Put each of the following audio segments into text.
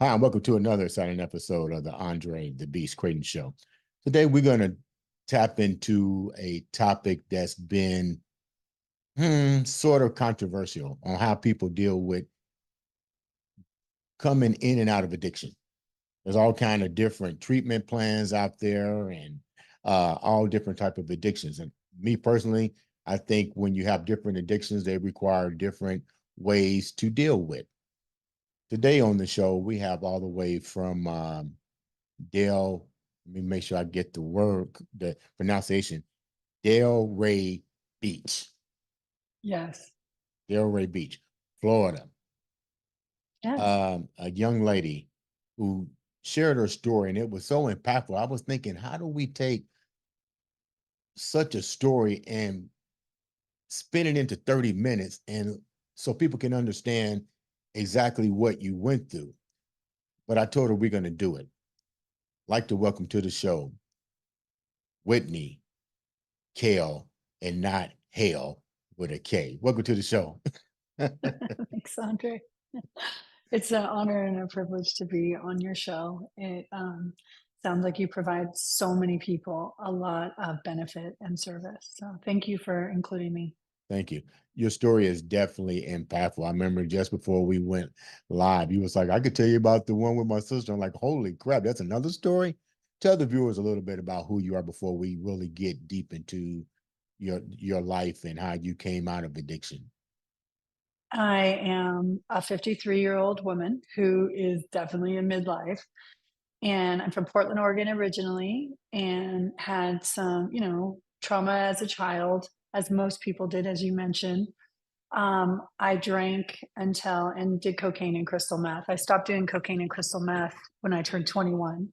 Hi, and welcome to another exciting episode of the Andre The Beast Crayton Show. Today, we're going to tap into a topic that's been sort of controversial on how people deal with coming in and out of addiction. There's all kind of different treatment plans out there and all different type of addictions. And me personally, I think when you have different addictions, they require different ways to deal with. Today on the show, we have all the way from Dale. Let me make sure I get the pronunciation. Dale Ray Beach. Yes. Dale Ray Beach, Florida. Yes. A young lady who shared her story, and it was so impactful. I was thinking, how do we take such a story and spin it into 30 minutes and so people can understand exactly what you went through? But I told her we're going to do it. Like to welcome to the show, Whitney, Kell, and not Hale with a K. Welcome to the show. Thanks, Andre. It's an honor and a privilege to be on your show. It sounds like you provide so many people a lot of benefit and service. So thank you for including me. Thank you. Your story is definitely impactful. I remember just before we went live, you was like, I could tell you about the one with my sister. I'm like, holy crap, that's another story. Tell the viewers a little bit about who you are before we really get deep into your life and how you came out of addiction. I am a 53-year-old woman who is definitely in midlife. And I'm from Portland, Oregon originally, and had some, trauma as a child, as most people did, as you mentioned. I drank and did cocaine and crystal meth. I stopped doing cocaine and crystal meth when I turned 21.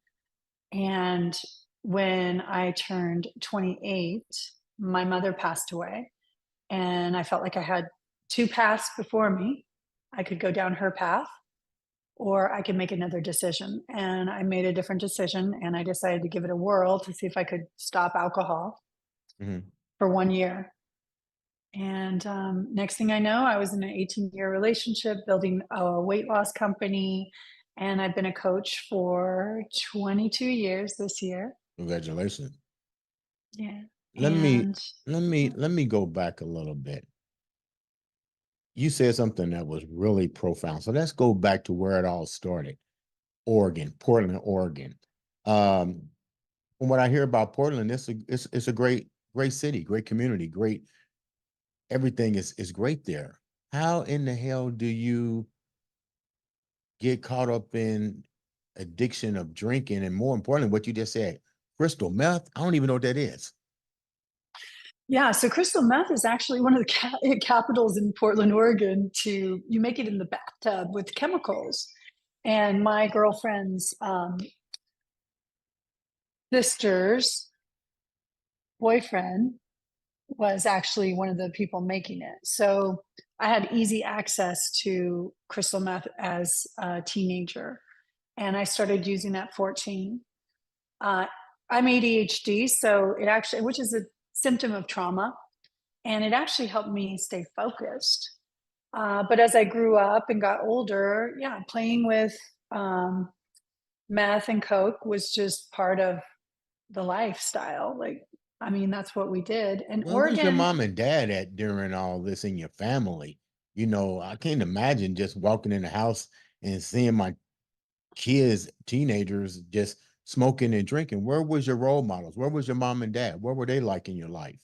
And when I turned 28, my mother passed away. And I felt like I had two paths before me. I could go down her path or I could make another decision. And I made a different decision and I decided to give it a whirl to see if I could stop alcohol for 1 year. And next thing I know, I was in an 18-year relationship building a weight loss company. And I've been a coach for 22 years this year. Congratulations. Yeah. Let me go back a little bit. You said something that was really profound. So let's go back to where it all started. Portland, Oregon. From what I hear about Portland, it's a great city, great community, great everything is great there. How in the hell do you get caught up in addiction of drinking, and more importantly, what you just said, crystal meth? I don't even know what that is. Yeah, so crystal meth is actually one of the capitals in Portland, Oregon. You make it in the bathtub with chemicals. And my girlfriend's sister's boyfriend was actually one of the people making it. So I had easy access to crystal meth as a teenager, and I started using at 14. I'm ADHD, so it actually, which is a symptom of trauma, and it actually helped me stay focused. But as I grew up and got older, yeah, playing with meth and coke was just part of the lifestyle. That's what we did. And Where was your Oregon, mom and dad at during all this in your family? I can't imagine just walking in the house and seeing my kids, teenagers, just smoking and drinking. Where was your role models? Where was your mom and dad? What were they like in your life?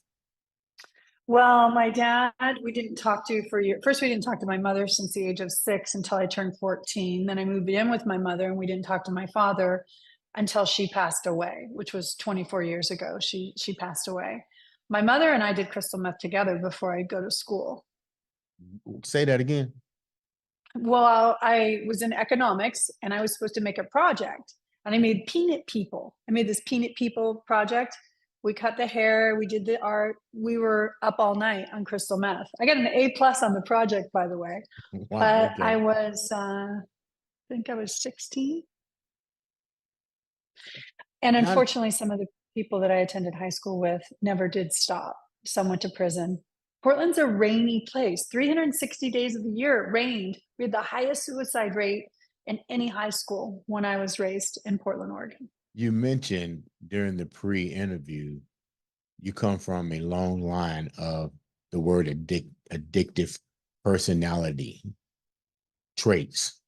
well, my dad, we didn't talk to for years. First, we didn't talk to my mother since the age of 6 until I turned 14. Then I moved in with my mother, and we didn't talk to my father until she passed away, which was 24 years ago. She passed away. My mother and I did crystal meth together before I'd go to school. Say that again. Well, I was in economics and I was supposed to make a project, and I made peanut people. I made this peanut people project, We cut the hair, we did the art. We were up all night on crystal meth. I got an A+ on the project, by the way. Wow. But I Okay. was, I think I was 16. And Now, unfortunately, some of the people that I attended high school with never did stop. Some went to prison. Portland's a rainy place. 360 days of the year it rained. We had the highest suicide rate in any high school when I was raised in Portland, Oregon. you mentioned during the pre-interview, you come from a long line of the word addictive personality traits.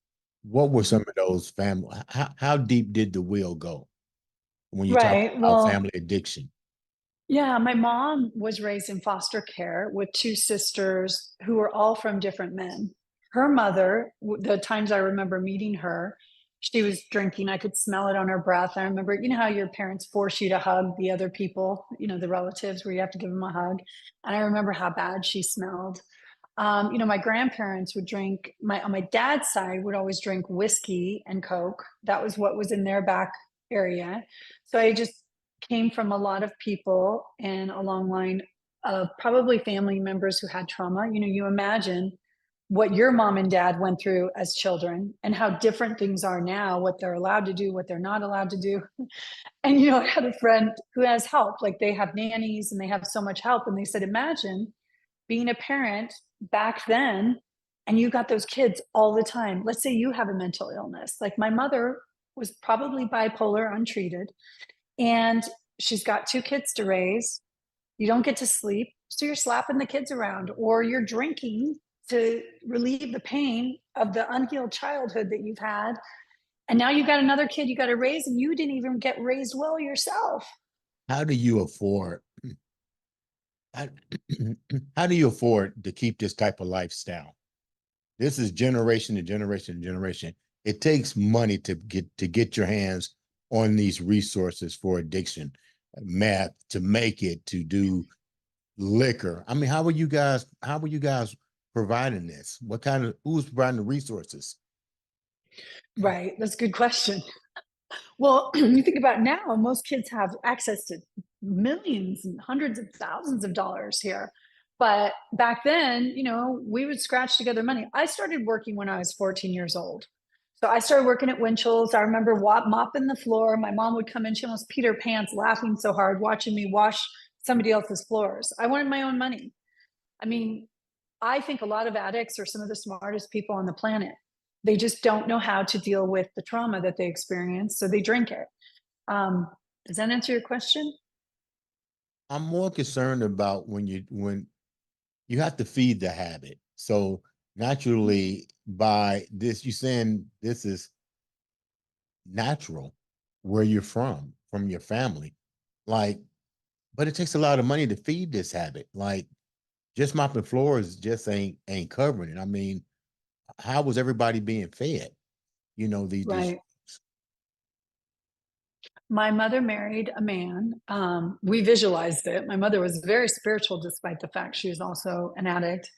What were some of those family? How deep did the wheel go when you talk Right. about Well, family addiction? yeah, my mom was raised in foster care with two sisters who were all from different men. Her mother, the times I remember meeting her, she was drinking. I could smell it on her breath. I remember, you know how your parents force you to hug the other people, the relatives where you have to give them a hug. And I remember how bad she smelled. My grandparents would drink, on my dad's side would always drink whiskey and Coke. That was what was in their back area. So I just came from a lot of people and a long line of probably family members who had trauma. You imagine what your mom and dad went through as children and how different things are now, what they're allowed to do, what they're not allowed to do. And I had a friend who has help, like they have nannies and they have so much help. And they said, imagine being a parent back then and you got those kids all the time. Let's say you have a mental illness. Like my mother was probably bipolar untreated, and she's got two kids to raise. You don't get to sleep, so you're slapping the kids around or you're drinking to relieve the pain of the unhealed childhood that you've had. And now you've got another kid you got to raise, and you didn't even get raised well yourself. How do you afford? How, how do you afford to keep this type of lifestyle? This is generation to generation to generation. It takes money to get your hands on these resources for addiction, meth, to make it, to do liquor. I mean, how are you guys providing this? Who's providing the resources? Right. That's a good question. Well, you think about now, most kids have access to millions and hundreds of thousands of dollars here. But back then, we would scratch together money. I started working when I was 14 years old. So I started working at Winchell's. I remember mopping the floor. My mom would come in, she almost peed her pants laughing so hard, watching me wash somebody else's floors. I wanted my own money. I mean, I think a lot of addicts are some of the smartest people on the planet. They just don't know how to deal with the trauma that they experience, so they drink it. Um, does that answer your question? I'm more concerned about when you have to feed the habit. So naturally, by this, you saying this is natural where you're from your family. Like, but it takes a lot of money to feed this habit. Like just mopping floors just ain't covering it. I mean, how was everybody being fed? These Right. My mother married a man. We visualized it. My mother was very spiritual, despite the fact she was also an addict.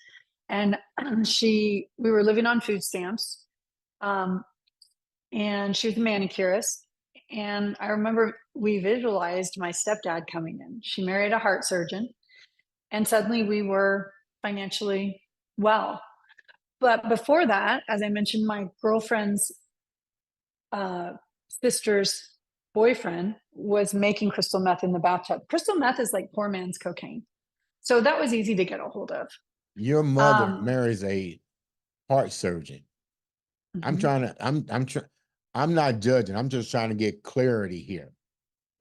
And we were living on food stamps. Um, and she was a manicurist. And I remember we visualized my stepdad coming in. She married a heart surgeon, and suddenly we were financially well. But before that, as I mentioned, my girlfriend's uh, sister's boyfriend was making crystal meth in the bathtub. Crystal meth is like poor man's cocaine. So that was easy to get a hold of. your mother Um, marries a heart surgeon. I'm mhm. trying to I'm not judging. I'm just trying to get clarity here.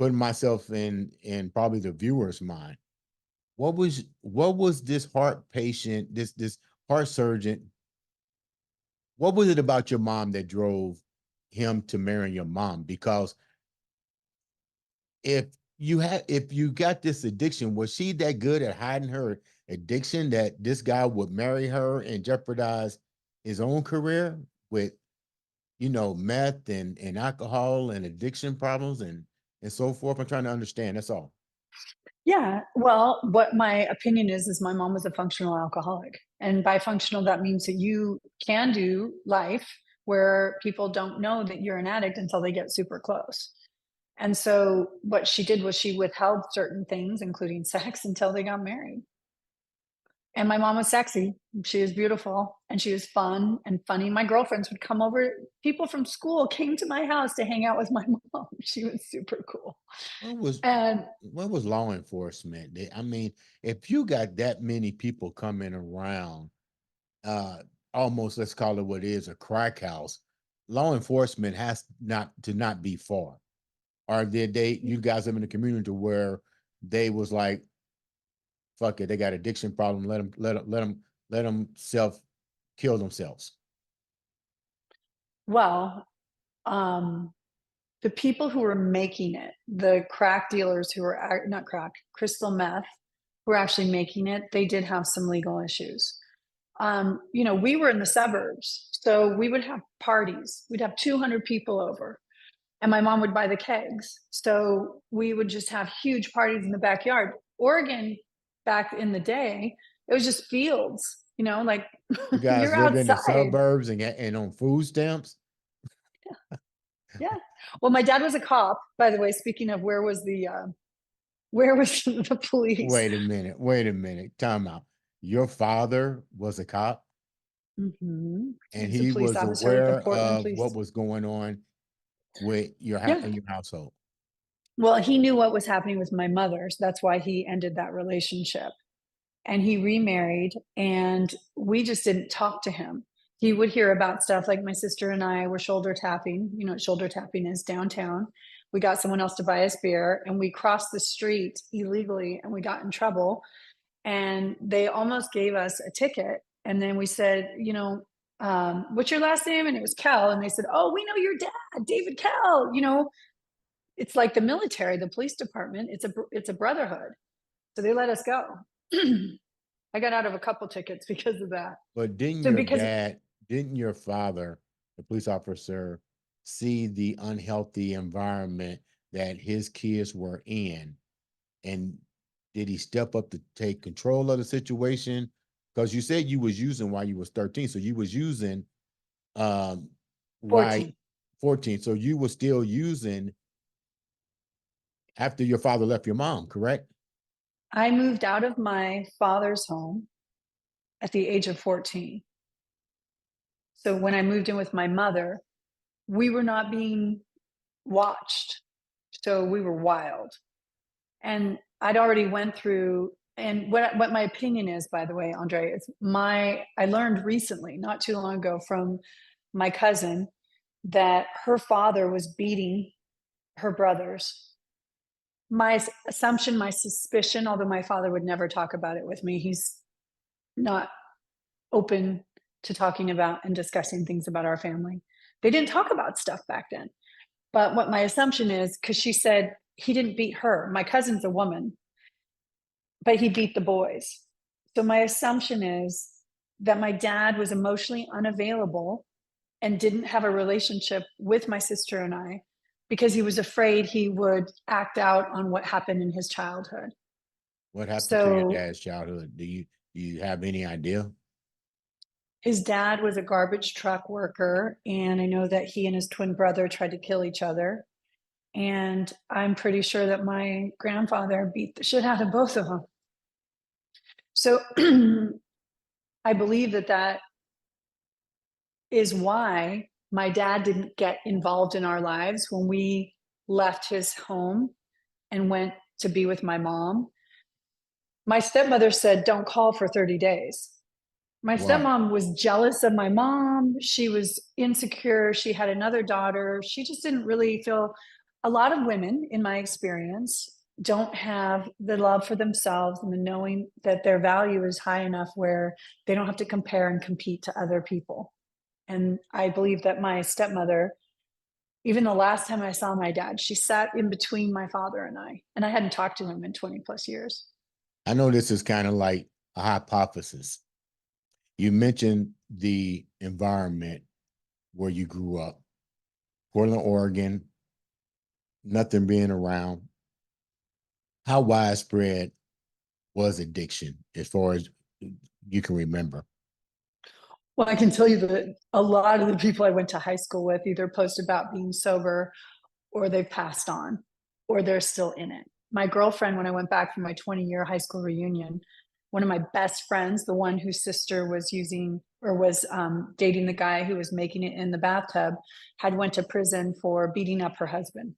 Putting myself in probably the viewer's mind. What was this heart patient, this heart surgeon? What was it about your mom that drove him to marry your mom? Because if you got this addiction, was she that good at hiding her addiction that this guy would marry her and jeopardize his own career with meth and alcohol and addiction problems and so forth? I'm trying to understand. That's all. Yeah. Well, what my opinion is my mom was a functional alcoholic. And by functional, that means that you can do life where people don't know that you're an addict until they get super close. And so what she did was she withheld certain things, including sex, until they got married. And my mom was sexy. She was beautiful and she was fun and funny. My girlfriends would come over. People from school came to my house to hang out with my mom. She was super cool. What was And what was law enforcement? I mean, if you got that many people coming around, uh, almost let's call it what it is, a crack house, law enforcement has not be far. Or did you guys live in a community where they was like, fuck it, they got addiction problem, let them self kill themselves. well, um, the people who were making it, the crack dealers who were not crack, crystal meth, who were actually making it, they did have some legal issues. We were in the suburbs, so we would have parties. We'd have 200 people over, and my mom would buy the kegs. So we would just have huge parties in the backyard. Oregon, back in the day, it was just fields, like You guys you're lived in the outside. suburbs and on food stamps. Yeah. Well, my dad was a cop, by the way. Speaking of where was the police? Wait a minute, time out. Your father was a cop He and was a he police was officer with the aware Portland of what Police. was going on with Yeah. in your household. Well, he knew what was happening with my mother, so that's why he ended that relationship. And he remarried, and we just didn't talk to him. He would hear about stuff like my sister and I were shoulder tapping. You know what shoulder tapping is downtown. We got someone else to buy us beer, and we crossed the street illegally, and we got in trouble. And they almost gave us a ticket. And then we said, what's your last name? And it was Kell. And they said, oh, we know your dad, David Kell. It's like the military, the police department. It's a brotherhood. So they let us go. I got out of a couple tickets because of that. But So because didn't your father, the police officer, see the unhealthy environment that his kids were in? And did he step up to take control of the situation? Because you said you was using while you was 13. So you was using um right 14, 14. So you were still using after your father left your mom, correct? I moved out of my father's home at the age of 14. So when I moved in with my mother, we were not being watched. So we were wild. And I'd already went through, and what my opinion is, by the way, Andre, I learned recently, not too long ago, from my cousin, that her father was beating her brothers. My assumption, my suspicion, although my father would never talk about it with me, he's not open to talking about and discussing things about our family. They didn't talk about stuff back then. But what my assumption is, because she said he didn't beat her, my cousin's a woman, but he beat the boys. So my assumption is that my dad was emotionally unavailable and didn't have a relationship with my sister and I because he was afraid he would act out on what happened in his childhood. What happened to your So dad's childhood? Do you have any idea? his dad was a garbage truck worker, and I know that he and his twin brother tried to kill each other. And I'm pretty sure that my grandfather beat the shit out of both of them. So I believe that is why my dad didn't get involved in our lives when we left his home and went to be with my mom. My stepmother said, don't call for 30 days. My Why? stepmom was jealous of my mom. She was insecure. She had another daughter. She just didn't really feel, a lot of women, in my experience, don't have the love for themselves and the knowing that their value is high enough where they don't have to compare and compete to other people. And I believe that my stepmother, even the last time I saw my dad, she sat in between my father and I hadn't talked to him in 20 plus years. I know this is kind of like a hypothesis. You mentioned the environment where you grew up, Portland, Oregon, nothing being around. How widespread was addiction as far as you can remember? Well, I can tell you that a lot of the people I went to high school with either post about being sober or they've passed on, or they're still in it. My girlfriend, when I went back for my 20-year high school reunion, one of my best friends, the one whose sister was using or was dating the guy who was making it in the bathtub, had went to prison for beating up her husband.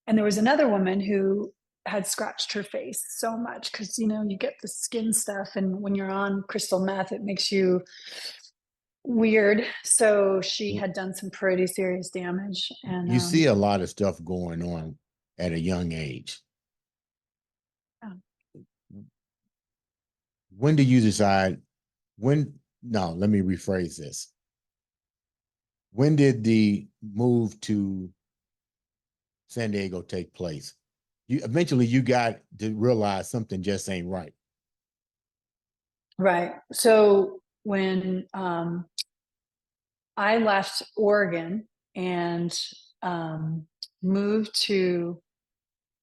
And there was another woman who had scratched her face so much because, you know, you get the skin stuff, and when you're on crystal meth, it makes you weird. So she had done some pretty serious damage. And You see a lot of stuff going on at a young age. When do you decide no, let me rephrase this. When did the move to San Diego take place? Eventually you got to realize something just ain't right. Right. So when I left Oregon and moved to,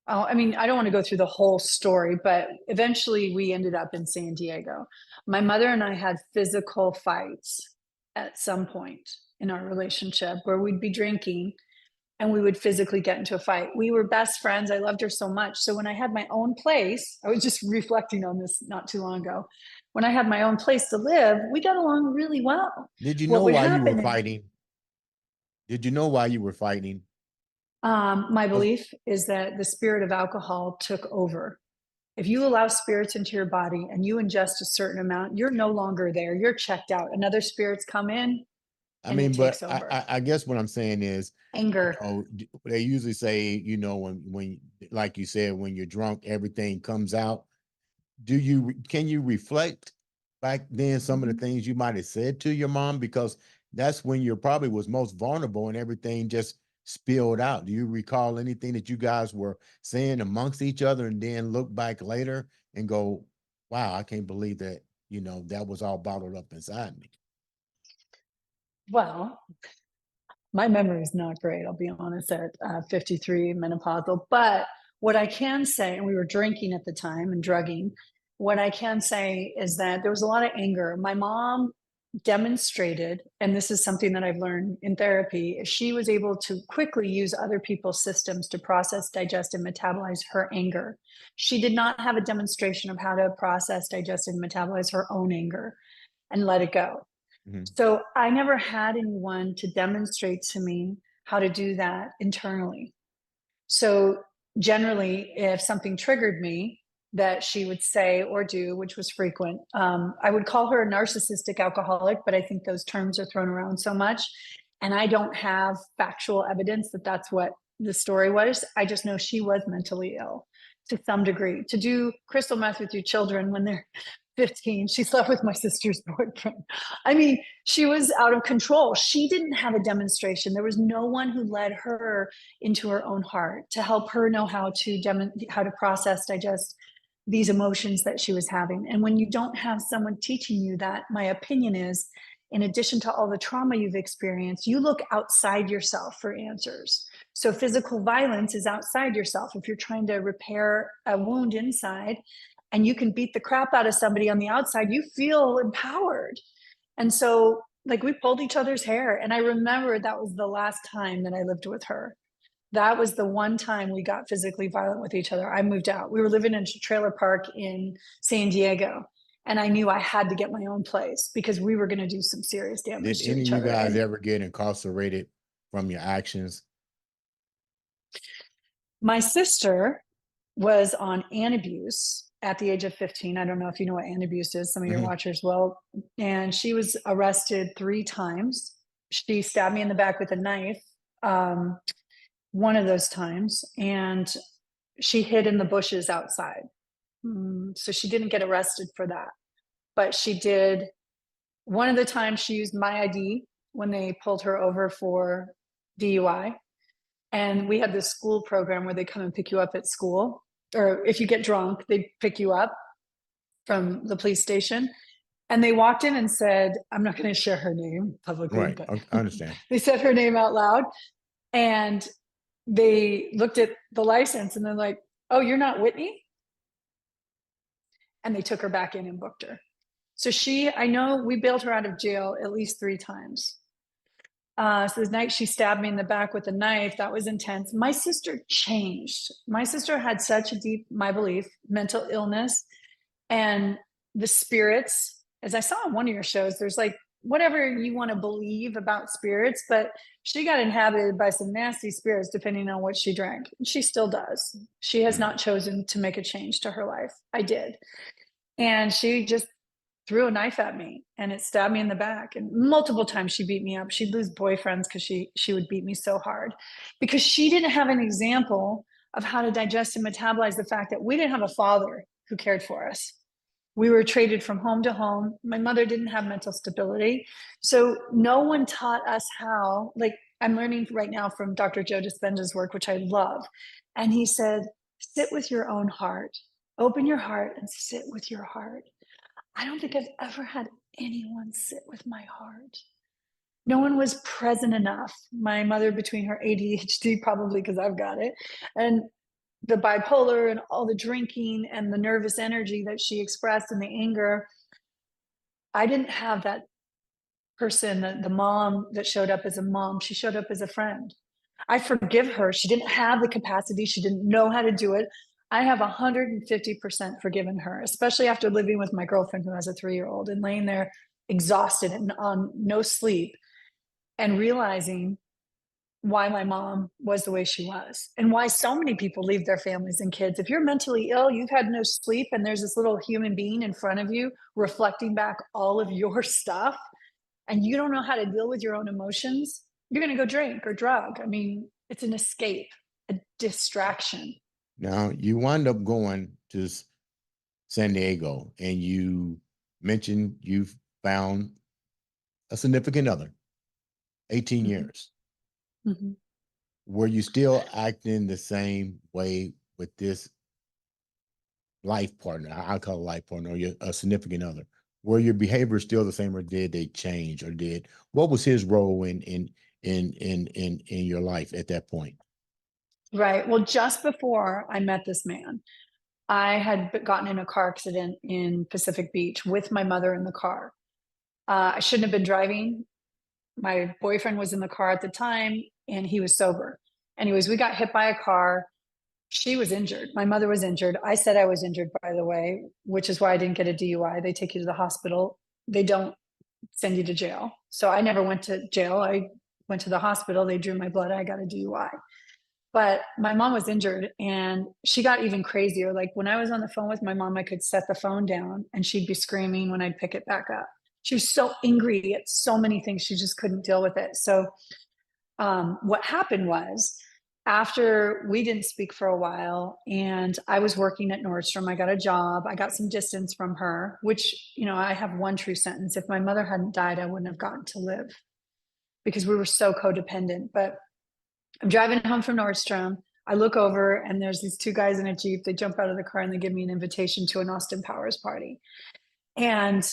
oh, I mean, I don't want to go through the whole story, but eventually we ended up in San Diego. My mother and I had physical fights at some point in our relationship where we'd be drinking and we would physically get into a fight. We were best friends. I loved her so much. So when I had my own place, I was just reflecting on this not too long ago. When I had my own place to live, we got along really well. Did you What know would why you were happen fighting? Did you know why you were fighting? my belief is that the spirit of alcohol took over. If you allow spirits into your body and you ingest a certain amount, you're no longer there. You're checked out. Another spirit's come in I and it mean, but takes over. I guess what I'm saying is, Anger. they usually say, when like you said, when you're drunk, everything comes out. Can you reflect back then some of the things you might have said to your mom? Because that's when you probably was most vulnerable and everything just spilled out. Do you recall anything that you guys were saying amongst each other and then look back later and go, wow, I can't believe that, that was all bottled up inside me? Well, my memory is not great, I'll be honest, at 53 menopausal. But what I can say, and we were drinking at the time and drugging, what I can say is that there was a lot of anger. My mom demonstrated, and this is something that I've learned in therapy, she was able to quickly use other people's systems to process, digest, and metabolize her anger. She did not have a demonstration of how to process, digest, and metabolize her own anger and let it go. Mhm. So I never had anyone to demonstrate to me how to do that internally. So generally, if something triggered me that she would say or do, which was frequent, I would call her a narcissistic alcoholic, but I think those terms are thrown around so much. And I don't have factual evidence that that's what the story was. I just know she was mentally ill to some degree. To do crystal meth with your children when they're 15, she slept with my sister's boyfriend. I mean, she was out of control. She didn't have a demonstration. There was no one who led her into her own heart to help her know how to process, digest these emotions that she was having. And when you don't have someone teaching you that, my opinion is, in addition to all the trauma you've experienced, you look outside yourself for answers. So physical violence is outside yourself. If you're trying to repair a wound inside and you can beat the crap out of somebody on the outside, you feel empowered. And so, like, we pulled each other's hair. And I remember that was the last time that I lived with her. That was the one time we got physically violent with each other. I moved out. We were living in a trailer park in San Diego. And I knew I had to get my own place because we were going to do some serious Did damage to any of each you other. guys And ever get incarcerated from your actions? my sister was on antabuse at the age of 15. I don't know if you know what antabuse is. Some of your Mhm. watchers will. And she was arrested 3 times. She stabbed me in the back with a knife one of those times, and she hid in the bushes outside. So she didn't get arrested for that. But she did. One of the times she used my ID when they pulled her over for DUI. And we had this school program where they come and pick you up at school. Or if you get drunk, they pick you up from the police station. And they walked in and said, I'm not going to share her name publicly, Right. but I understand. they said her name out loud. And they looked at the license and they're like, oh, you're not Whitney? And they took her back in and booked her. So I know we bailed her out of jail at least 3 times. So the night she stabbed me in the back with a knife, that was intense. My sister changed. My sister had such a deep, my belief, mental illness, and the spirits. As I saw on one of your shows, there's like whatever you want to believe about spirits, but she got inhabited by some nasty spirits depending on what she drank. She still does. She has Mm. not chosen to make a change to her life. I did. And she just threw a knife at me and it stabbed me in the back. And multiple times she beat me up. She'd lose boyfriends because she would beat me so hard because she didn't have an example of how to digest and metabolize the fact that we didn't have a father who cared for us. We were traded from home to home. My mother didn't have mental stability. So no one taught us how, like I'm learning right now from Dr. Joe Dispenza's work, which I love. And he said, sit with your own heart, open your heart and sit with your heart. I don't think I've ever had anyone sit with my heart. No one was present enough. My mother, between her ADHD, probably because I've got it, and the bipolar and all the drinking and the nervous energy that she expressed and the anger, I didn't have that person, the mom that showed up as a mom. She showed up as a friend. I forgive her. She didn't have the capacity. She didn't know how to do it. I have 150% forgiven her, especially after living with my girlfriend who has a 3-year-old and laying there exhausted and on no sleep and realizing why my mom was the way she was and why so many people leave their families and kids. If you're mentally ill, you've had no sleep, and there's this little human being in front of you reflecting back all of your stuff, and you don't know how to deal with your own emotions, you're going to go drink or drug. I mean, it's an escape, a distraction. Now you wind up going to San Diego, and you mentioned you've found a significant other, 18 Mhm. years. Mhm. Were you still acting the same way with this life partner? I call it life partner, or a significant other. Were your behavior still the same, or did they change, or did what was his role in your life at that point? Right. Well, just before I met this man, I had gotten in a car accident in Pacific Beach with my mother in the car. I shouldn't have been driving. My boyfriend was in the car at the time and he was sober. Anyways, we got hit by a car. She was injured. My mother was injured. I said I was injured, by the way, which is why I didn't get a DUI. They take you to the hospital. They don't send you to jail. So I never went to jail. I went to the hospital. They drew my blood. I got a DUI. But my mom was injured and she got even crazier. Like when I was on the phone with my mom, I could set the phone down and she'd be screaming when I'd pick it back up. She was so angry at so many things. She just couldn't deal with it. So what happened was after we didn't speak for a while and I was working at Nordstrom, I got a job. I got some distance from her, which, you know, I have one true sentence. If my mother hadn't died, I wouldn't have gotten to live because we were so codependent. But I'm driving home from Nordstrom. I look over and there's these two guys in a Jeep. They jump out of the car and they give me an invitation to an Austin Powers party. And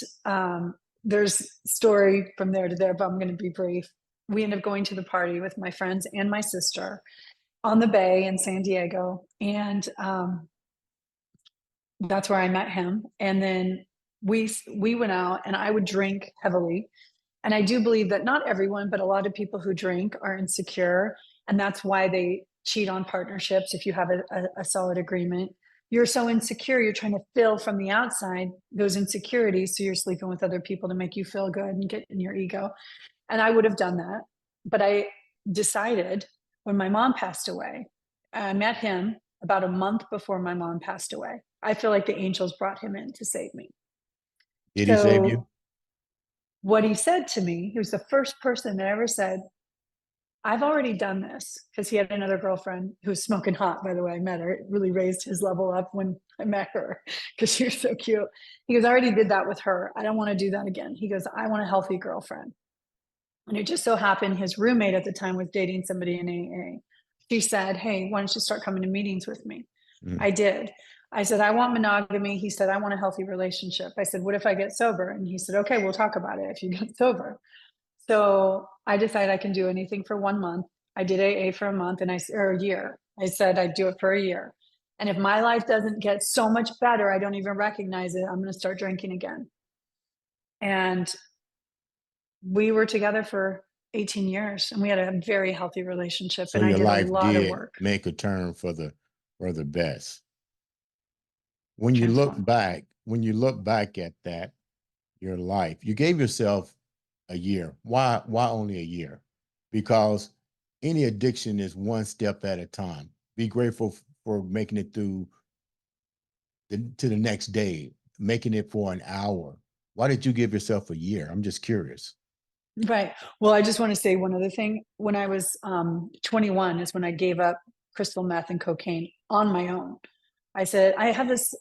there's story from there to there, but I'm going to be brief. We end up going to the party with my friends and my sister on the bay in San Diego. And that's where I met him. And then we went out and I would drink heavily. And I do believe that not everyone, but a lot of people who drink are insecure. And that's why they cheat on partnerships if you have a solid agreement. You're so insecure, you're trying to fill from the outside those insecurities. So you're sleeping with other people to make you feel good and get in your ego. And I would have done that. But I decided when my mom passed away, I met him about a month before my mom passed away. I feel like the angels brought him in to save me. Did he save you? So what he said to me, he was the first person that ever said, I've already done this because he had another girlfriend who was smoking hot, by the way. I met her. It really raised his level up when I met her because she was so cute. He goes, I already did that with her. I don't want to do that again. He goes, I want a healthy girlfriend. And it just so happened his roommate at the time was dating somebody in AA. She said, hey, why don't you start coming to meetings with me? Mm. I did. I said, I want monogamy. He said, I want a healthy relationship. I said, what if I get sober? And he said, okay, we'll talk about it if you get sober. So I decided I can do anything for 1 month. I did AA for a month or a year. I said I'd do it for a year. And if my life doesn't get so much better, I don't even recognize it, I'm going to start drinking again. And we were together for 18 years, and we had a very healthy relationship, So and I your did a life lot of did work, make a turn for the best. When you look transform. back, when you look back at that, your life, you gave yourself a year. Why only a year? Because any addiction is one step at a time. Be grateful for making it through to the next day, making it for an hour. Why did you give yourself a year? I'm just curious. Right. Well, I just wanna say one other thing. When I was, 21 is when I gave up crystal meth and cocaine on my own. I said I have this,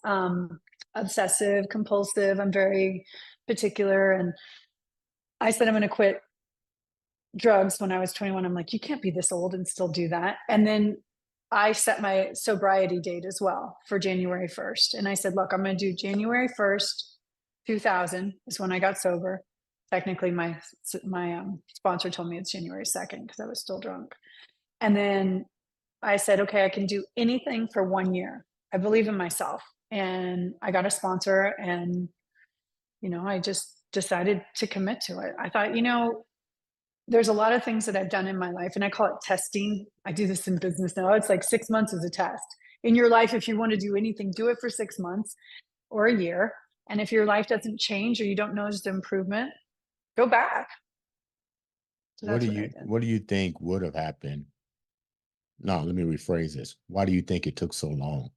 obsessive compulsive, I'm very particular, and I said, "I'm gonna quit drugs," when I was 21. I'm like, "You can't be this old and still do that." And then I set my sobriety date as well for January 1st. And I said, "Look, I'm gonna do January 1st, 2000 is when I got sober." Technically, my sponsor told me it's January 2nd because I was still drunk. And then I said, "Okay, I can do anything for 1 year. I believe in myself." And I got a sponsor, and, I just decided to commit to it. I thought, there's a lot of things that I've done in my life, and I call it testing. I do this in business now. It's like 6 months is a test. In your life, if you wanna do anything, do it for 6 months or a year, and if your life doesn't change or you don't notice the improvement, go back. So that's what I did. What do you think would have happened? No, let me rephrase this. Why do you think it took so long?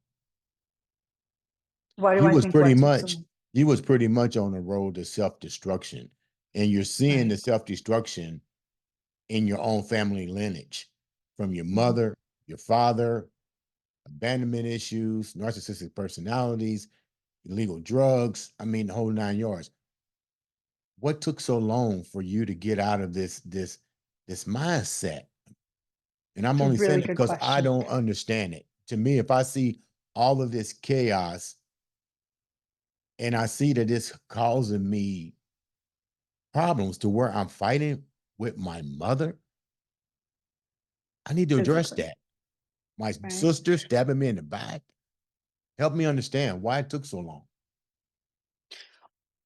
Why do You I was think pretty what took so much long? you was pretty much on the road to self-destruction. And you're seeing Right. the self-destruction in your own family lineage from your Mhm. mother, your father, abandonment issues, narcissistic personalities, illegal drugs. I mean, the whole nine yards. What took so long for you to get out of this mindset? And I'm It's a only saying really it good because I question. don't understand it. To me, if I see all of this chaos and I see that it's causing me problems to where I'm fighting with my mother, I need to address Physically, that. My right? sister stabbing me in the back. Help me understand why it took so long.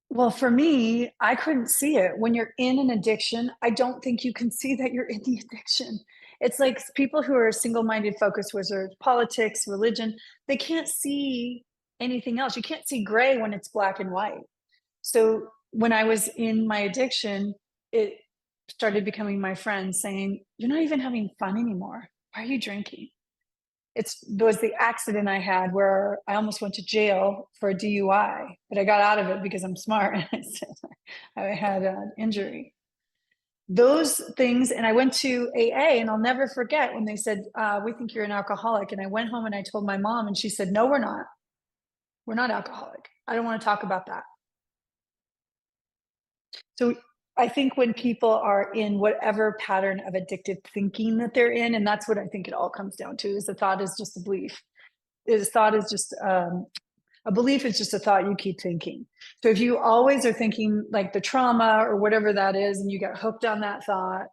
Well, for me, I couldn't see it. When you're in an addiction, I don't think you can see that you're in the addiction. It's like people who are single-minded focus wizards, politics, religion, they can't see anything else. You can't see gray when it's black and white. So when I was in my addiction, it started becoming my friend saying, "You're not even having fun anymore. Why are you drinking?" There was the accident I had where I almost went to jail for a DUI, but I got out of it because I'm smart. I said I had an injury. Those things, and I went to AA, and I'll never forget when they said, "We think you're an alcoholic." And I went home and I told my mom, and she said, "No, we're not. We're not alcoholic. I don't want to talk about that." So I think when people are in whatever pattern of addictive thinking that they're in, and that's what I think it all comes down to, is the thought is just a belief. Is thought is just a belief is just a thought you keep thinking. So if you always are thinking like the trauma or whatever that is, and you get hooked on that thought,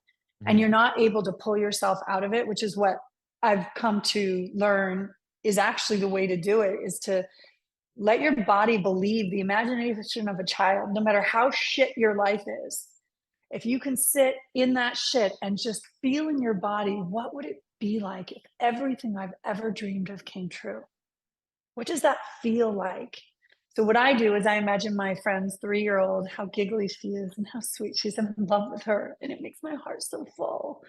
and Mhm, you're not able to pull yourself out of it, which is what I've come to learn is actually the way to do it, is to let your body believe the imagination of a child, no matter how shit your life is. If you can sit in that shit and just feel in your body, what would it be like if everything I've ever dreamed of came true? What does that feel like? So what I do is I imagine my friend's 3-year-old, how giggly she is and how sweet she's. I'm in love with her, and it makes my heart so full.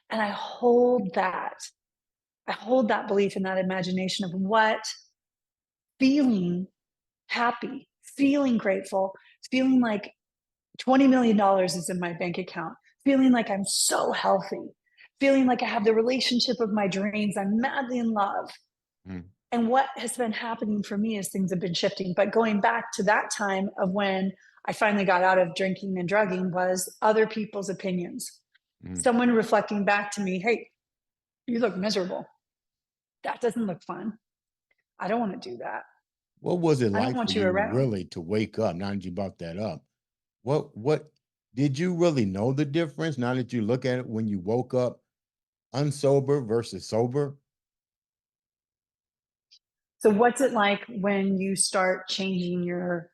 And I hold that. I hold that belief and that imagination of what feeling happy, feeling grateful, feeling like $20 million is in my bank account, feeling like I'm so healthy, feeling like I have the relationship of my dreams. I'm madly in love. mhm. And what has been happening for me is things have been shifting. But going back to that time of when I finally got out of drinking and drugging was other people's opinions. Mhm. Someone reflecting back to me, "Hey, you look miserable. That doesn't look fun. I don't want to do that. What was it I don't like for want you you around." really to wake up now that you brought that up? What did you really know the difference now that you look at it when you woke up unsober versus sober? So, what's it like when you start changing your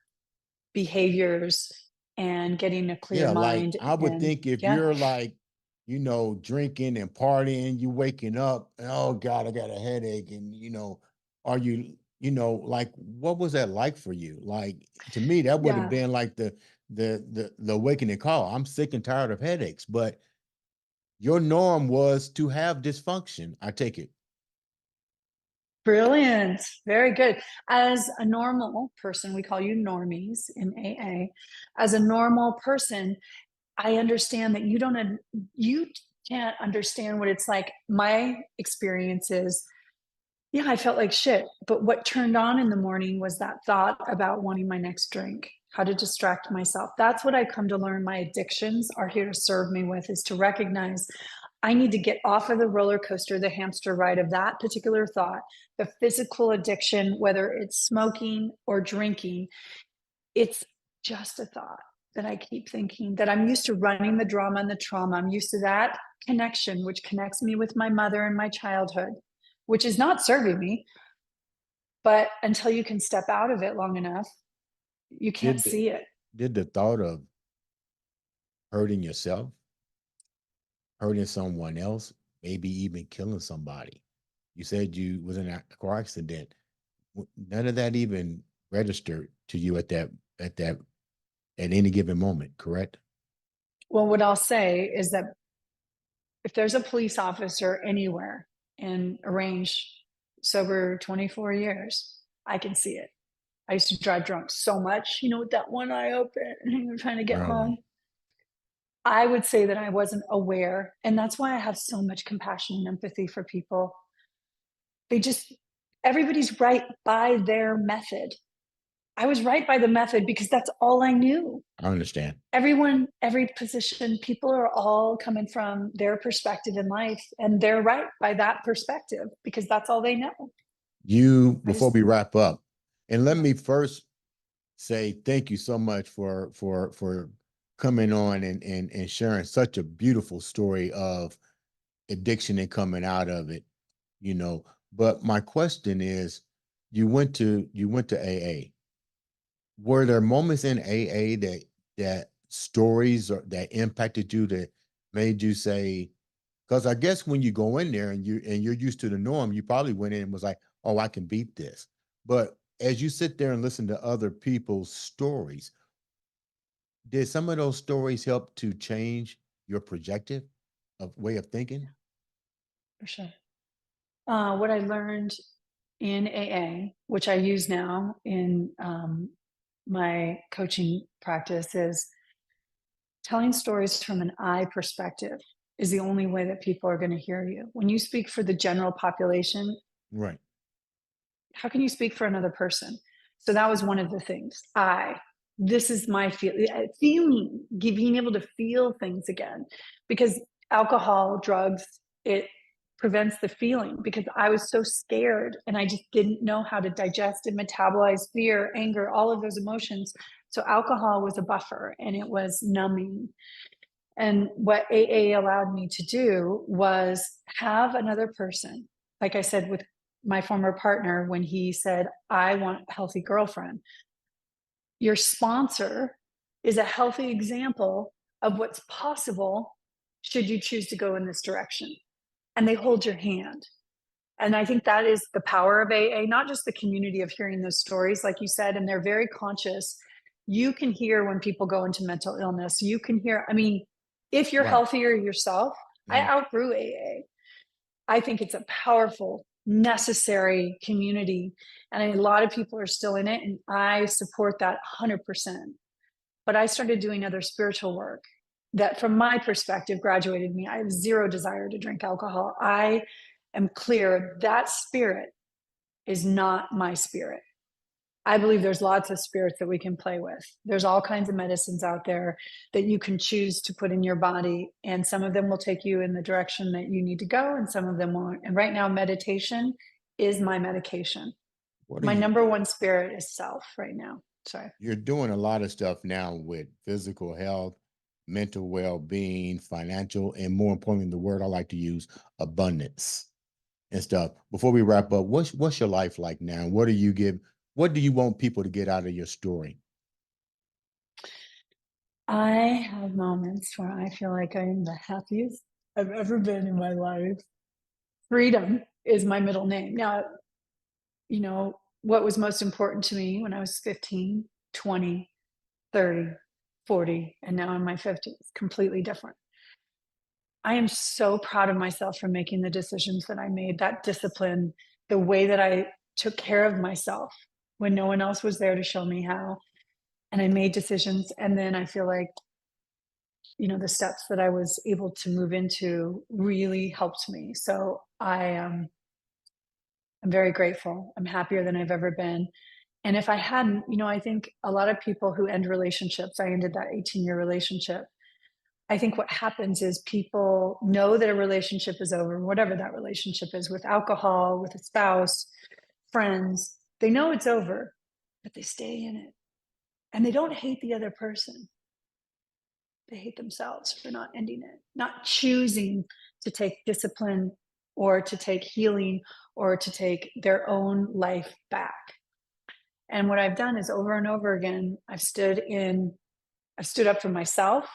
behaviors and getting a clear Yeah, like mind? I would And think if yeah, you're like drinking and partying, you waking up, and, oh God, I got a headache. And, are you, like, what was that like for you? Like, to me, that would have Yeah. been like the awakening call. I'm sick and tired of headaches, but your norm was to have dysfunction. I take it. Brilliant. Very good. As a normal person, we call you normies in AA. As a normal person, I understand that you can't understand what it's like. My experience is, yeah, I felt like shit. But what turned on in the morning was that thought about wanting my next drink, how to distract myself. That's what I come to learn my addictions are here to serve me with, is to recognize I need to get off of the roller coaster, the hamster ride of that particular thought, the physical addiction, whether it's smoking or drinking. It's just a thought that I keep thinking, that I'm used to running the drama and the trauma. I'm used to that connection, which connects me with my mother and my childhood, which is not serving me. But until you can step out of it long enough, you can't Did the, see it. did the thought of hurting yourself, hurting someone else, maybe even killing somebody? You said you was in a car accident. None of that even registered to you at any given moment, correct? Well, what I'll say is that if there's a police officer anywhere in a range sober 24 years, I can see it. I used to drive drunk so much, with that one eye open, trying to get home. Really? I would say that I wasn't aware. And that's why I have so much compassion and empathy for people. They just, everybody's right by their method. I was right by the method because that's all I knew. I understand. Everyone, every position, people are all coming from their perspective in life, and they're right by that perspective because that's all they know. I Before just, we wrap up, and let yeah, me first say thank you so much for coming on and sharing such a beautiful story of addiction and coming out of it, you know. But my question is, you went to AA. Were there moments in AA that stories or that impacted you, that made you say, because I guess when you go in there and you're used to the norm, you probably went in and was like, "Oh, I can beat this." But as you sit there and listen to other people's stories, did some of those stories help to change your projective of way of thinking? for sure. What I learned in AA, which I use now in my coaching practice, is telling stories from an I perspective is the only way that people are going to hear you. When you speak for the general population, Right. how can you speak for another person? So that was one of the things. This is my feeling, being able to feel things again, because alcohol, drugs, it prevents the feeling, because I was so scared and I just didn't know how to digest and metabolize fear, anger, all of those emotions. So alcohol was a buffer and it was numbing. And what AA allowed me to do was have another person, like I said, with my former partner, when he said, I want a healthy girlfriend. Your sponsor is a healthy example of what's possible should you choose to go in this direction. And they hold your hand. And I think that is the power of AA, not just the community of hearing those stories, like you said, and they're very conscious. You can hear when people go into mental illness. You can hear, I mean, if you're Right. healthier yourself, I Mhm. outgrew AA. I think it's a powerful, necessary community. And a lot of people are still in it. And I support that 100%. But I started doing other spiritual work that, from my perspective, graduated me. I have zero desire to drink alcohol. I am clear that spirit is not my spirit. I believe there's lots of spirits that we can play with. There's all kinds of medicines out there that you can choose to put in your body, and some of them will take you in the direction that you need to go, and some of them won't. And right now, meditation is my medication. What are My you number doing? one spirit is self right now. Sorry. You're doing a lot of stuff now with physical health, mental well-being, financial, and more importantly, the word I like to use, abundance and stuff. Before we wrap up, what's your life like now? What do you want people to get out of your story? I have moments where I feel like I am the happiest I've ever been in my life. Freedom is my middle name. Now, what was most important to me when I was 15, 20, 30, 40, and now in my 50s, completely different. I am so proud of myself for making the decisions that I made, that discipline, the way that I took care of myself when no one else was there to show me how. And I made decisions. And then I feel like, the steps that I was able to move into really helped me. So I'm very grateful. I'm happier than I've ever been. And if I hadn't, I think a lot of people who end relationships, I ended that 18-year relationship. I think what happens is people know that a relationship is over, whatever that relationship is, with alcohol, with a spouse, friends. They know it's over, but they stay in it. And they don't hate the other person. They hate themselves for not ending it, not choosing to take discipline or to take healing or to take their own life back. And what I've done is over and over again, I've stood up for myself.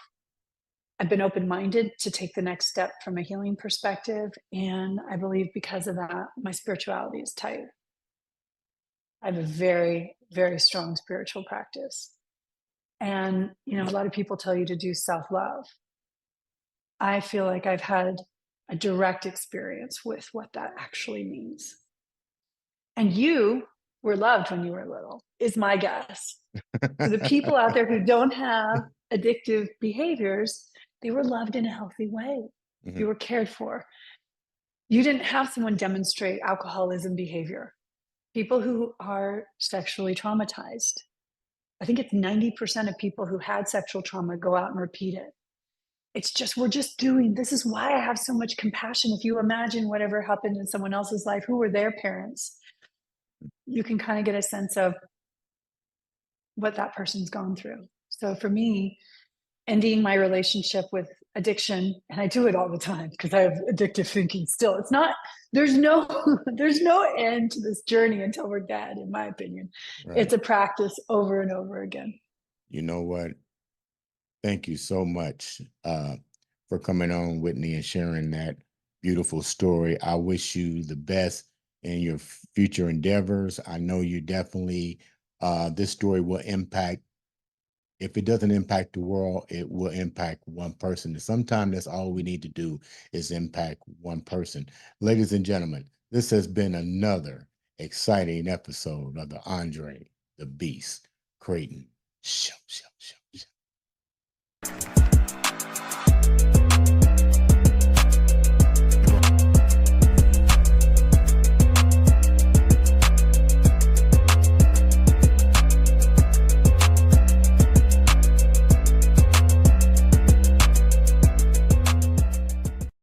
I've been open-minded to take the next step from a healing perspective. And I believe because of that, my spirituality is tight. I have a very, very strong spiritual practice. And, a lot of people tell you to do self-love. I feel like I've had a direct experience with what that actually means. And you were loved when you were little, is my guess. So the people out there who don't have addictive behaviors, they were loved in a healthy way. Mhm. You were cared for. You didn't have someone demonstrate alcoholism behavior. People who are sexually traumatized, I think it's 90% of people who had sexual trauma go out and repeat it. It's just, we're just doing, this is why I have so much compassion. If you imagine whatever happened in someone else's life, who were their parents, you can kind of get a sense of what that person's gone through. So for me, ending my relationship with addiction, and I do it all the time because I have addictive thinking still. It's not, there's no, there's no end to this journey until we're dead, in my opinion. Right. It's a practice over and over again. You know what? Thank you so much for coming on, Whitney, and sharing that beautiful story. I wish you the best in your future endeavors. I know you definitely, this story will impact, if it doesn't impact the world, it will impact one person. And sometimes that's all we need to do is impact one person. Ladies and gentlemen, this has been another exciting episode of the Andre the Beast Crayton Show.